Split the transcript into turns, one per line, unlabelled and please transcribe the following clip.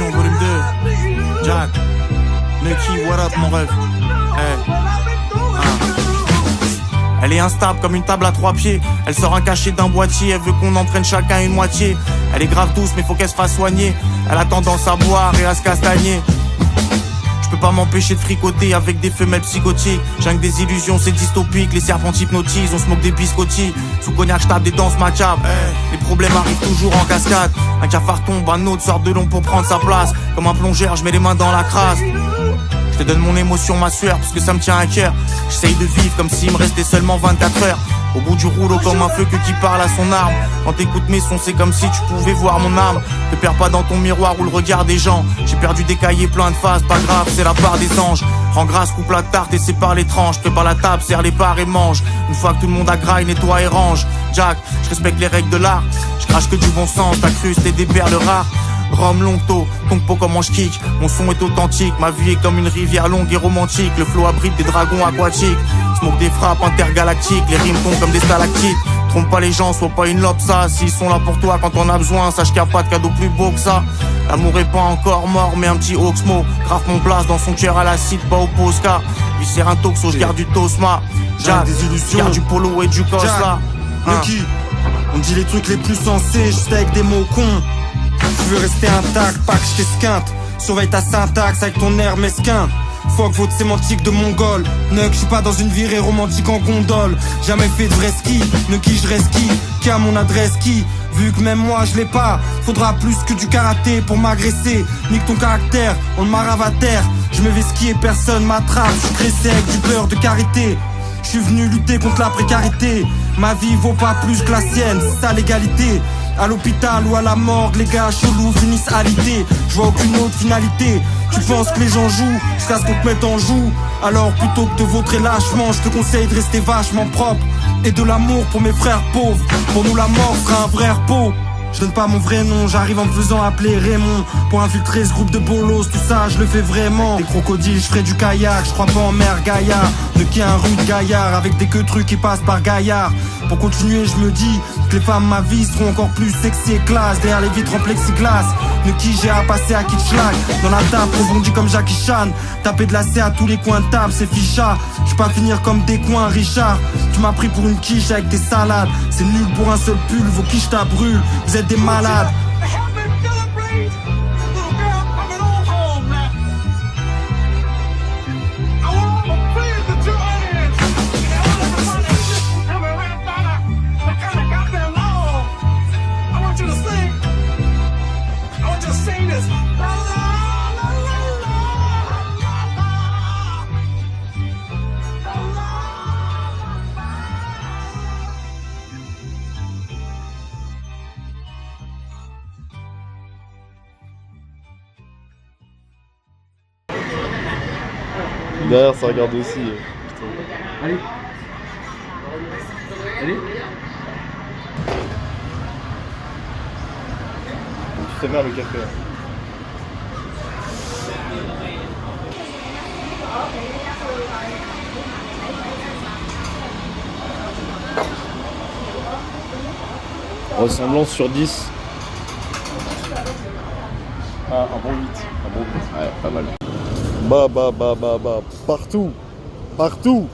Illusions volume 2. Jack, Nucky, what up mon rêve. Hey. Elle est instable comme une table à 3 pieds. Elle sort un cachet d'un boîtier. Elle veut qu'on en prenne chacun une moitié. Elle est grave douce mais faut qu'elle se fasse soigner. Elle a tendance à boire et à se castagner. Je peux pas m'empêcher de fricoter avec des femelles psychotiques. J'ai que des illusions, c'est dystopique. Les serpents hypnotisent, on se moque des biscottis. Sous cognac, j'tape des danses macabre. Les problèmes arrivent toujours en cascade. Un cafard tombe, un autre sort de long pour prendre sa place. Comme un plongeur, je mets les mains dans la crasse. Je te donne mon émotion, ma sueur, parce que ça me tient à cœur. J'essaye de vivre comme s'il me restait seulement 24 heures. Au bout du rouleau comme un feu que qui parle à son arme. Quand t'écoutes mes sons, c'est comme si tu pouvais voir mon âme. Ne perds pas dans ton miroir ou le regard des gens. J'ai perdu des cahiers pleins de faces, pas grave, c'est la part des anges. Rends grâce, coupe la tarte et sépare les tranches. Prépare la table, serre les parts et mange. Une fois que tout le monde a graille, nettoie et range. Jack, je respecte les règles de l'art. Je crache que du bon sens, t'as cru c'était des perles rares. Rome longto, ton pot comment je kick. Mon son est authentique, ma vie est comme une rivière longue et romantique. Le flow abrite des dragons aquatiques. Smoke des frappes intergalactiques, les rimes tombent comme des stalactites. Trompe pas les gens, sois pas une lobe ça. S'ils sont là pour toi quand on a besoin, sache qu'il y a pas de cadeau plus beau que ça. L'amour est pas encore mort mais un petit oxmo. Grave mon place dans son cœur à l'acide, pas au Posca. Lui sert un toxo, j'garde du Tosma. Jack, j'garde du polo et du cos là.
Nucky, on dit les trucs les plus sensés, juste avec des mots cons. Je veux rester intact, pas que je t'esquinte. Surveille ta syntaxe avec ton air mesquin. Fuck votre sémantique de mongol. Nuck, j'suis pas dans une virée romantique en gondole. Jamais fait de vrai ski, Nucky je ski. Qui a mon adresse qui? Vu que même moi je l'ai pas, faudra plus que du karaté pour m'agresser. Nique ton caractère, on le marave à terre. Je me vais skier, personne m'attrape. J'suis cressé avec du beurre de karité. J'suis venu lutter contre la précarité. Ma vie vaut pas plus que la sienne, c'est ça l'égalité. À l'hôpital ou à la morgue, les gars chelous finissent alité. Je vois aucune autre finalité. Tu penses que les gens jouent jusqu'à ce qu'on te mette en joue. Alors plutôt que de vautrer lâchement, je te conseille de rester vachement propre. Et de l'amour pour mes frères pauvres. Pour nous la mort fera un vrai repos. Je donne pas mon vrai nom, j'arrive en me faisant appeler Raymond. Pour infiltrer ce groupe de bolos, tout ça je le fais vraiment. Des crocodiles, je ferai du kayak, je crois pas en mer Gaillard. Nucky un rude gaillard, avec des queutrucs qui passent par Gaillard. Pour continuer je me dis que les femmes ma vie seront encore plus sexy et classe. Derrière les vitres en plexiglas, Nucky j'ai à passer à Kitschlag. Dans la table, rebondis comme Jackie Chan. Taper de la C à tous les coins de table, c'est ficha. Je pas finir comme des coins Richard. Tu m'as pris pour une quiche avec des salades. C'est nul pour un seul pull, vos quiches t'a brûlent. Vous êtes des malades.
Derrière, ça regarde aussi.
Allez. Allez.
Tu sais bien le café. Ressemblance sur 10. Ah, un bon 8. Un bon 8. Ouais, pas mal. Bah, partout. Partout.